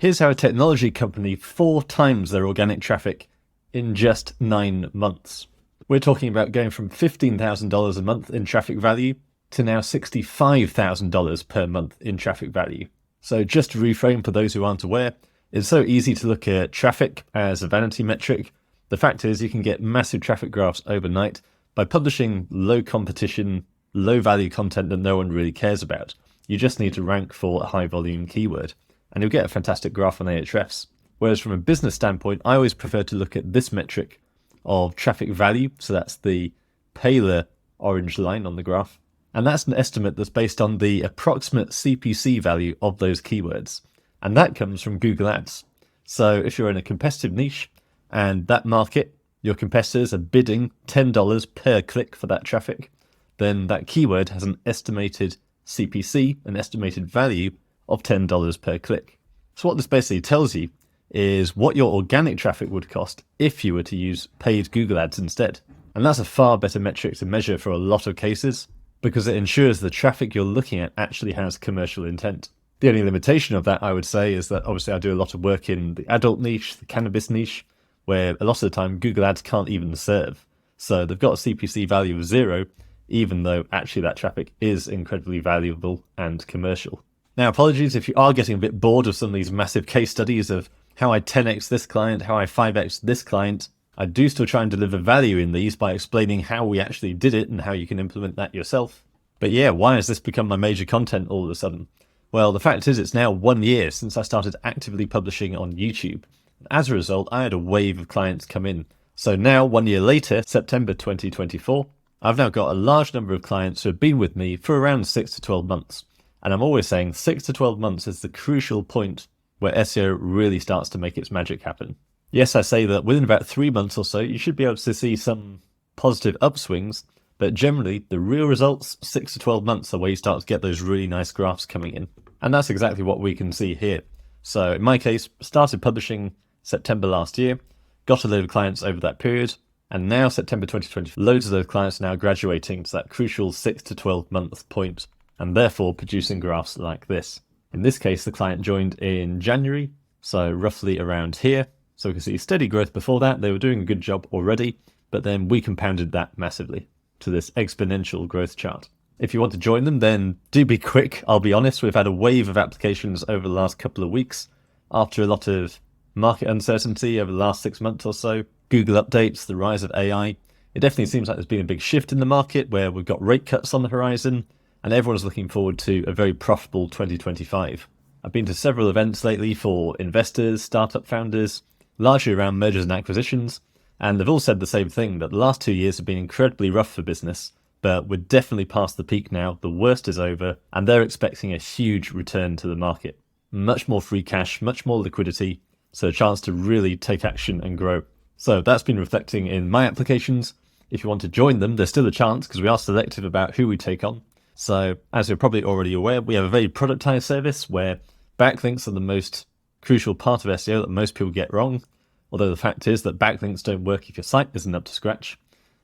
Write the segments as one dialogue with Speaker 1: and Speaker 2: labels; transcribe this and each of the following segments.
Speaker 1: Here's how a technology company 4 times their organic traffic in just 9 months. We're talking about going from $15,000 a month in traffic value to now $65,000 per month in traffic value. So just to reframe for those who aren't aware, it's so easy to look at traffic as a vanity metric. The fact is you can get massive traffic graphs overnight by publishing low competition, low value content that no one really cares about. You just need to rank for a high volume keyword, and you'll get a fantastic graph on Ahrefs. Whereas from a business standpoint, I always prefer to look at this metric of traffic value. So that's the paler orange line on the graph. And that's an estimate that's based on the approximate CPC value of those keywords. And that comes from Google Ads. So if you're in a competitive niche and that market, your competitors are bidding $10 per click for that traffic, then that keyword has an estimated CPC, an estimated value of $10 per click. So what this basically tells you is what your organic traffic would cost if you were to use paid Google Ads instead. And that's a far better metric to measure for a lot of cases because it ensures the traffic you're looking at actually has commercial intent. The only limitation of that, I would say, is that obviously I do a lot of work in the adult niche, the cannabis niche, where a lot of the time Google Ads can't even serve. So they've got a CPC value of 0, even though actually that traffic is incredibly valuable and commercial. Now, apologies if you are getting a bit bored of some of these massive case studies of how I 10x this client, how I 5x this client. I do still try and deliver value in these by explaining how we actually did it and how you can implement that yourself. But yeah, why has this become my major content all of a sudden? Well, the fact is it's now 1 year since I started actively publishing on YouTube. As a result, I had a wave of clients come in. So now, 1 year later, September 2024, I've now got a large number of clients who have been with me for around 6 to 12 months. And I'm always saying 6 to 12 months is the crucial point where SEO really starts to make its magic happen. Yes, I say that within about 3 months or so, you should be able to see some positive upswings, but generally the real results, 6 to 12 months are where you start to get those really nice graphs coming in. And that's exactly what we can see here. So in my case, started publishing September last year, got a load of clients over that period, and now September 2020, loads of those clients are now graduating to that crucial 6 to 12 month point, and therefore producing graphs like this. In this case, the client joined in January, so roughly around here. So we can see steady growth before that. They were doing a good job already, but then we compounded that massively to this exponential growth chart. If you want to join them, then do be quick. I'll be honest, we've had a wave of applications over the last couple of weeks after a lot of market uncertainty over the last 6 months or so. Google updates, the rise of AI. It definitely seems like there's been a big shift in the market where we've got rate cuts on the horizon, and everyone's looking forward to a very profitable 2025. I've been to several events lately for investors, startup founders, largely around mergers and acquisitions, and they've all said the same thing, that the last 2 years have been incredibly rough for business, but we're definitely past the peak now, the worst is over, and they're expecting a huge return to the market. Much more free cash, much more liquidity, so a chance to really take action and grow. So that's been reflecting in my applications. If you want to join them, there's still a chance because we are selective about who we take on. So as you're probably already aware, we have a very productized service where backlinks are the most crucial part of SEO that most people get wrong. Although the fact is that backlinks don't work if your site isn't up to scratch.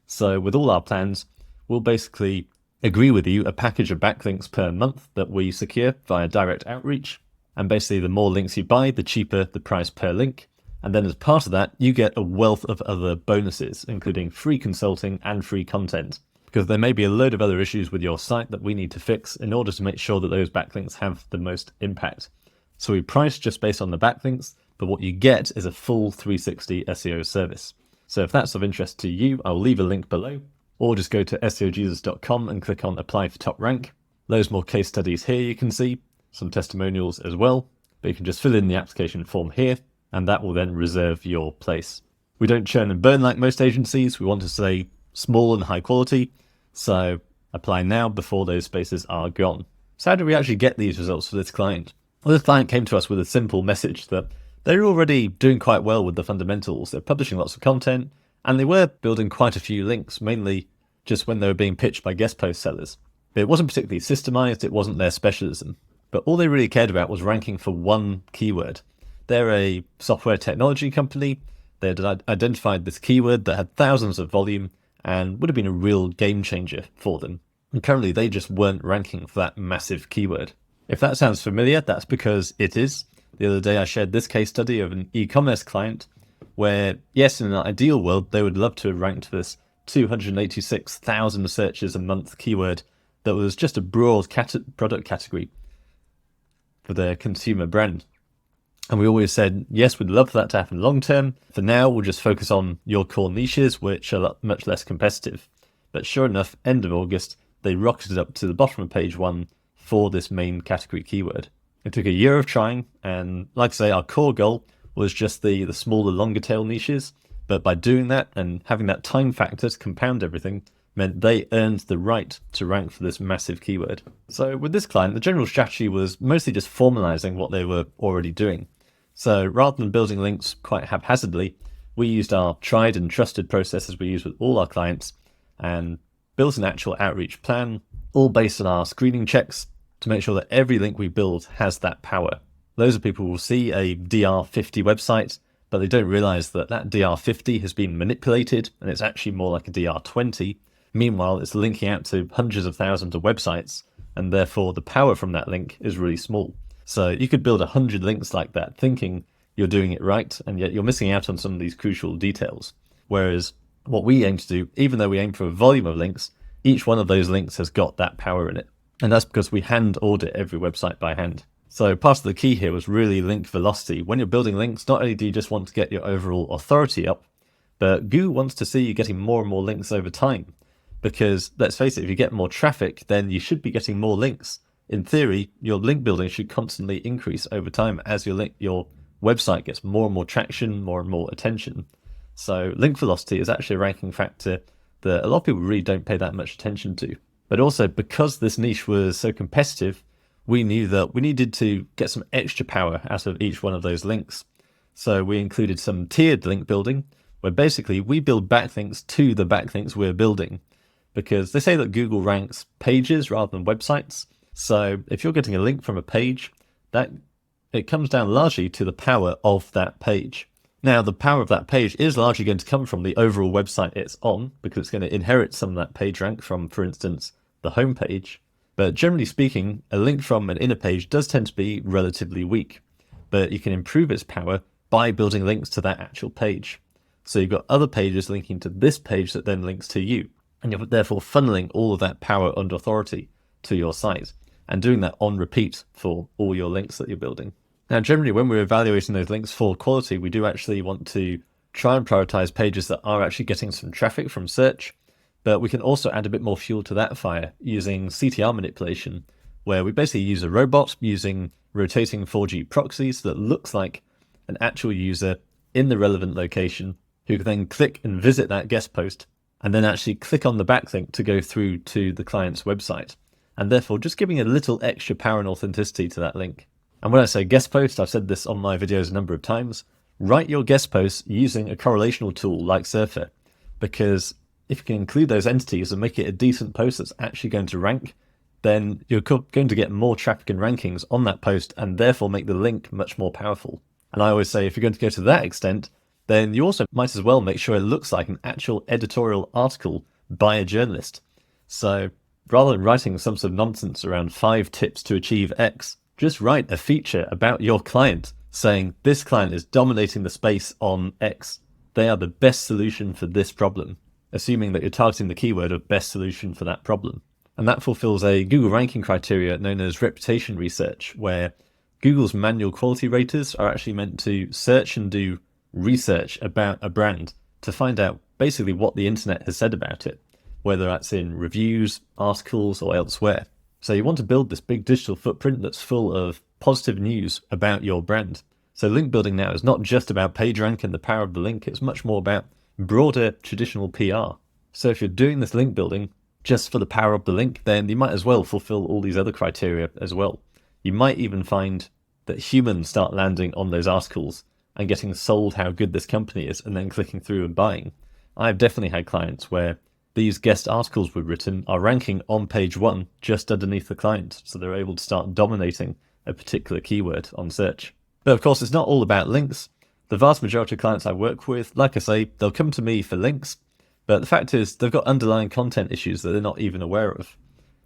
Speaker 1: So with all our plans, we'll basically agree with you a package of backlinks per month that we secure via direct outreach. And basically the more links you buy, the cheaper the price per link. And then as part of that, you get a wealth of other bonuses, including free consulting and free content. Because there may be a load of other issues with your site that we need to fix in order to make sure that those backlinks have the most impact. So we price just based on the backlinks, but what you get is a full 360 SEO service. So if that's of interest to you, I'll leave a link below, or just go to seojesus.com and click on apply for top rank. Loads more case studies here you can see, some testimonials as well, but you can just fill in the application form here, and that will then reserve your place. We don't churn and burn like most agencies. We want to stay small and high quality. So apply now before those spaces are gone. So how do we actually get these results for this client? Well, this client came to us with a simple message that they're already doing quite well with the fundamentals. They're publishing lots of content, and they were building quite a few links, mainly just when they were being pitched by guest post sellers. But it wasn't particularly systemized. It wasn't their specialism. But all they really cared about was ranking for one keyword. They're a software technology company. They had identified this keyword that had thousands of volume and would have been a real game changer for them. And currently they just weren't ranking for that massive keyword. If that sounds familiar, that's because it is. The other day I shared this case study of an e-commerce client where, yes, in an ideal world, they would love to have ranked this 286,000 searches a month keyword that was just a broad product category for their consumer brand. And we always said, yes, we'd love for that to happen long term. For now, we'll just focus on your core niches, which are much less competitive. But sure enough, end of August, they rocketed up to the bottom of page 1 for this main category keyword. It took a year of trying, and like I say, our core goal was just the smaller, longer tail niches. But by doing that and having that time factor to compound everything, meant they earned the right to rank for this massive keyword. So with this client, the general strategy was mostly just formalizing what they were already doing. So rather than building links quite haphazardly, we used our tried and trusted processes we use with all our clients and built an actual outreach plan, all based on our screening checks to make sure that every link we build has that power. Loads of people will see a DR50 website, but they don't realize that that DR50 has been manipulated and it's actually more like a DR20. Meanwhile, it's linking out to hundreds of thousands of websites, and therefore the power from that link is really small. So you could build 100 links like that thinking you're doing it right, and yet you're missing out on some of these crucial details. Whereas what we aim to do, even though we aim for a volume of links, each one of those links has got that power in it. And that's because we hand audit every website by hand. So part of the key here was really link velocity. When you're building links, not only do you just want to get your overall authority up, but Google wants to see you getting more and more links over time. Because let's face it, if you get more traffic, then you should be getting more links. In theory, your link building should constantly increase over time as your website gets more and more traction, more and more attention. So link velocity is actually a ranking factor that a lot of people really don't pay that much attention to. But also, because this niche was so competitive, we knew that we needed to get some extra power out of each one of those links. So we included some tiered link building, where basically we build backlinks to the backlinks we're building. Because they say that Google ranks pages rather than websites. So if you're getting a link from a page, that it comes down largely to the power of that page. Now, the power of that page is largely going to come from the overall website it's on, because it's going to inherit some of that page rank from, for instance, the home page. But generally speaking, a link from an inner page does tend to be relatively weak, but you can improve its power by building links to that actual page. So you've got other pages linking to this page that then links to you, and you're therefore funneling all of that power and authority to your site, and doing that on repeat for all your links that you're building. Now, generally, when we're evaluating those links for quality, we do actually want to try and prioritize pages that are actually getting some traffic from search, but we can also add a bit more fuel to that fire using CTR manipulation, where we basically use a robot using rotating 4G proxies that looks like an actual user in the relevant location who can then click and visit that guest post and then actually click on the backlink to go through to the client's website, and therefore just giving a little extra power and authenticity to that link. And when I say guest post, I've said this on my videos a number of times, write your guest posts using a correlational tool like Surfer, because if you can include those entities and make it a decent post that's actually going to rank, then you're going to get more traffic and rankings on that post and therefore make the link much more powerful. And I always say if you're going to go to that extent, then you also might as well make sure it looks like an actual editorial article by a journalist. So rather than writing some sort of nonsense around 5 tips to achieve X, just write a feature about your client saying this client is dominating the space on X. They are the best solution for this problem, assuming that you're targeting the keyword of best solution for that problem. And that fulfills a Google ranking criteria known as reputation research, where Google's manual quality raters are actually meant to search and do research about a brand to find out basically what the internet has said about it, whether that's in reviews, articles, or elsewhere. So you want to build this big digital footprint that's full of positive news about your brand. So link building now is not just about PageRank and the power of the link, it's much more about broader traditional PR. So if you're doing this link building just for the power of the link, then you might as well fulfill all these other criteria as well. You might even find that humans start landing on those articles and getting sold how good this company is and then clicking through and buying. I've definitely had clients where these guest articles we've written are ranking on page 1 just underneath the client, so they're able to start dominating a particular keyword on search. But of course, it's not all about links. The vast majority of clients I work with, like I say, they'll come to me for links, but the fact is they've got underlying content issues that they're not even aware of.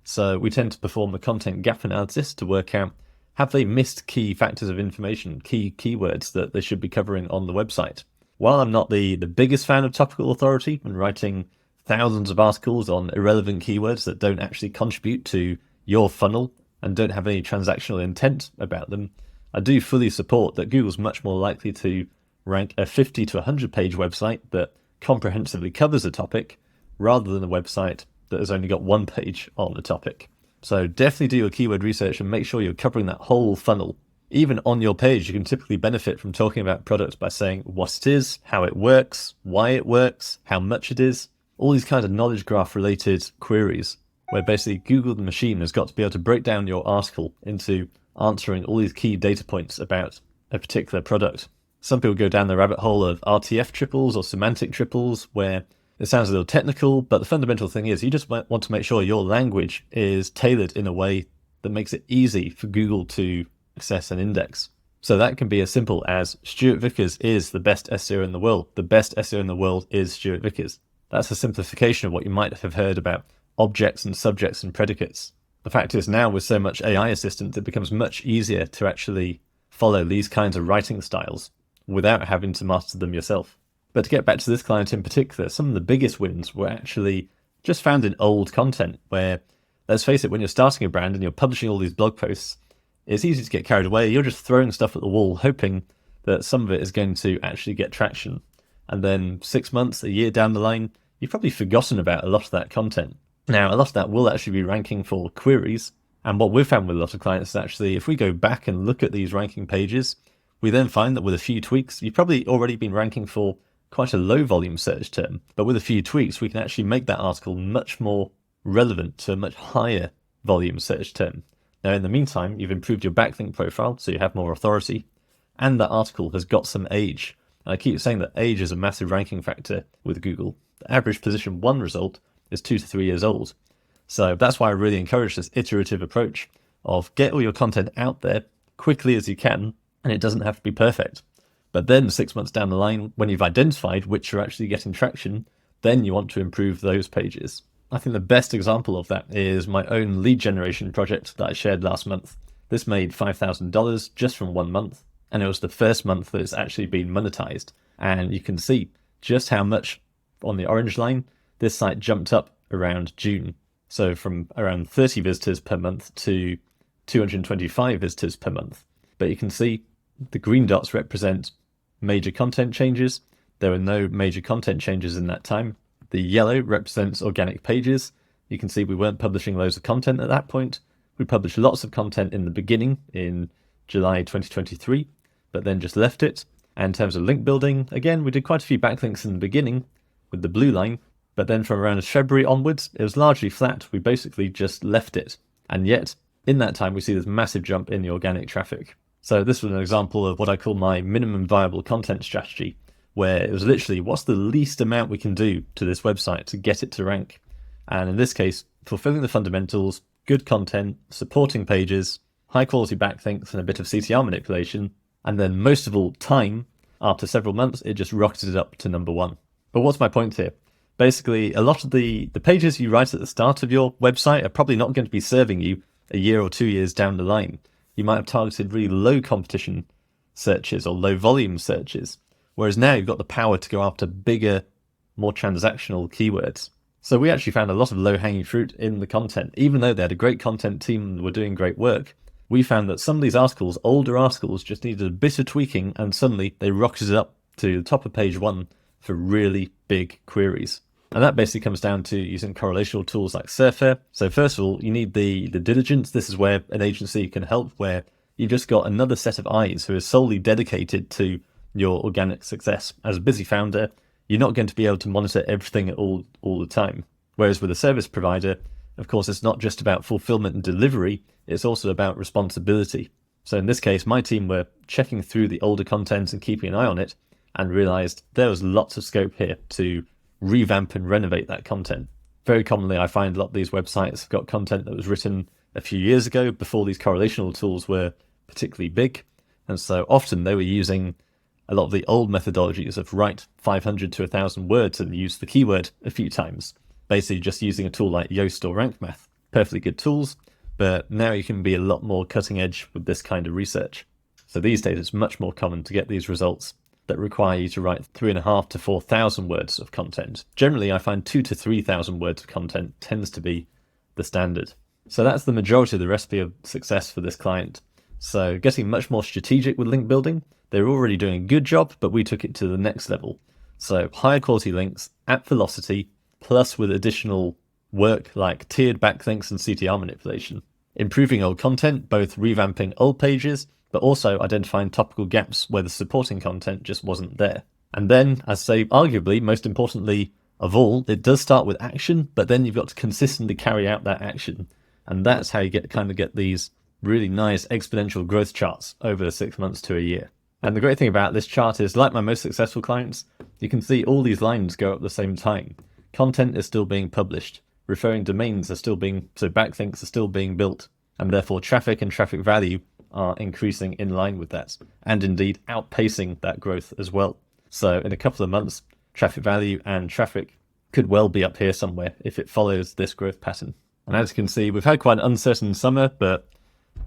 Speaker 1: So we tend to perform a content gap analysis to work out Have they missed key factors of information, key keywords that they should be covering on the website? While I'm not the biggest fan of topical authority and writing thousands of articles on irrelevant keywords that don't actually contribute to your funnel and don't have any transactional intent about them, I do fully support that Google's much more likely to rank a 50 to 100 page website that comprehensively covers a topic rather than a website that has only got one page on the topic. So definitely do your keyword research and make sure you're covering that whole funnel. Even on your page, you can typically benefit from talking about products by saying what it is, how it works, why it works, how much it is, all these kinds of knowledge graph related queries where basically Google the machine has got to be able to break down your article into answering all these key data points about a particular product. Some people go down the rabbit hole of RTF triples or semantic triples where it sounds a little technical, but the fundamental thing is you just want to make sure your language is tailored in a way that makes it easy for Google to access and index. So that can be as simple as Stuart Vickers is the best SEO in the world. The best SEO in the world is Stuart Vickers. That's a simplification of what you might have heard about objects and subjects and predicates. The fact is now with so much AI assistance, it becomes much easier to actually follow these kinds of writing styles without having to master them yourself. But to get back to this client in particular, some of the biggest wins were actually just found in old content where, let's face it, when you're starting a brand and you're publishing all these blog posts, it's easy to get carried away. You're just throwing stuff at the wall, hoping that some of it is going to actually get traction. And then 6 months, a year down the line, you've probably forgotten about a lot of that content. Now, a lot of that will actually be ranking for queries. And what we've found with a lot of clients is actually, if we go back and look at these ranking pages, we then find that with a few tweaks, you've probably already been ranking for quite a low volume search term. But with a few tweaks, we can actually make that article much more relevant to a much higher volume search term. Now, in the meantime, you've improved your backlink profile, so you have more authority, and that article has got some age. And I keep saying that age is a massive ranking factor with Google. The average position 1 result is 2 to 3 years old. So that's why I really encourage this iterative approach of get all your content out there quickly as you can, and it doesn't have to be perfect. But then 6 months down the line, when you've identified which are actually getting traction, then you want to improve those pages. I think the best example of that is my own lead generation project that I shared last month. This made $5,000 just from 1 month, and it was the first month that it's actually been monetized. And you can see just how much on the orange line, this site jumped up around June. So from around 30 visitors per month to 225 visitors per month. But you can see the green dots represent major content changes. There were no major content changes in that time. The yellow represents organic pages. You can see we weren't publishing loads of content at that point. We published lots of content in the beginning in July 2023, but then just left it. And in terms of link building, again, we did quite a few backlinks in the beginning with the blue line, but then from around February onwards, it was largely flat. We basically just left it. And yet, in that time, we see this massive jump in the organic traffic. So this was an example of what I call my minimum viable content strategy, where it was literally what's the least amount we can do to this website to get it to rank. And in this case, fulfilling the fundamentals, good content, supporting pages, high quality backlinks and a bit of CTR manipulation. And then most of all, time, after several months, it just rocketed up to number 1. But what's my point here? Basically, a lot of the pages you write at the start of your website are probably not going to be serving you a year or 2 years down the line. You might have targeted really low competition searches or low volume searches, whereas now you've got the power to go after bigger, more transactional keywords. So we actually found a lot of low-hanging fruit in the content. Even though they had a great content team and were doing great work, we found that some of these articles, older articles, just needed a bit of tweaking, and suddenly they rocketed up to the top of page 1 for really big queries. And that basically comes down to using correlational tools like Surfer. So first of all, you need the diligence. This is where an agency can help, where you've just got another set of eyes who is solely dedicated to your organic success. As a busy founder, you're not going to be able to monitor everything all the time. Whereas with a service provider, of course, it's not just about fulfillment and delivery, it's also about responsibility. So in this case, my team were checking through the older content and keeping an eye on it and realized there was lots of scope here to revamp and renovate that content. Very commonly, I find a lot of these websites have got content that was written a few years ago before these correlational tools were particularly big. And so often they were using a lot of the old methodologies of write 500 to 1,000 words and use the keyword a few times, basically just using a tool like Yoast or Rank Math. Perfectly good tools, but now you can be a lot more cutting edge with this kind of research. So these days it's much more common to get these results that require you to write 3,500 to 4,000 words of content. Generally, I find 2,000 to 3,000 words of content tends to be the standard. So that's the majority of the recipe of success for this client. So getting much more strategic with link building. They're already doing a good job, but we took it to the next level. So higher quality links at velocity, plus with additional work like tiered backlinks and CTR manipulation. Improving old content, both revamping old pages, but also identifying topical gaps where the supporting content just wasn't there. And then, as I say, arguably, most importantly of all, it does start with action, but then you've got to consistently carry out that action. And that's how you get these really nice exponential growth charts over 6 months to a year. And the great thing about this chart is, like my most successful clients, you can see all these lines go up at the same time. Content is still being published, referring domains are still being, so backlinks are still being built, and therefore traffic and traffic value are increasing in line with that, and indeed outpacing that growth as well. So in a couple of months, traffic value and traffic could well be up here somewhere if it follows this growth pattern. And as you can see, we've had quite an uncertain summer, but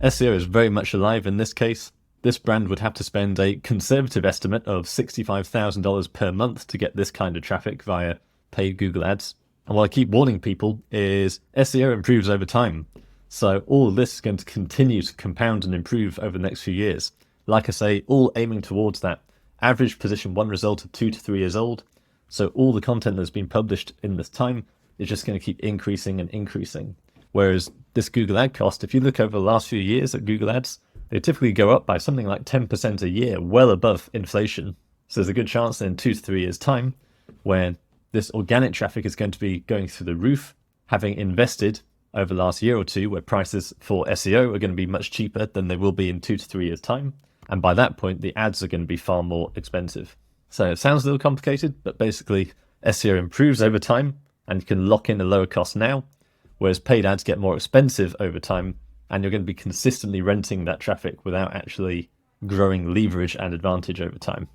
Speaker 1: SEO is very much alive in this case. This brand would have to spend a conservative estimate of $65,000 per month to get this kind of traffic via paid Google ads. And what I keep warning people is SEO improves over time. So all of this is going to continue to compound and improve over the next few years. Like I say, all aiming towards that average position 1 result of 2 to 3 years old. So all the content that's been published in this time is just going to keep increasing and increasing. Whereas this Google ad cost, if you look over the last few years at Google ads, they typically go up by something like 10% a year, well above inflation. So there's a good chance in 2 to 3 years' time, where this organic traffic is going to be going through the roof, having invested over the last year or two, where prices for SEO are going to be much cheaper than they will be in 2 to 3 years' time. And by that point, the ads are going to be far more expensive. So it sounds a little complicated, but basically SEO improves over time, and you can lock in a lower cost now, whereas paid ads get more expensive over time, and you're going to be consistently renting that traffic without actually growing leverage and advantage over time.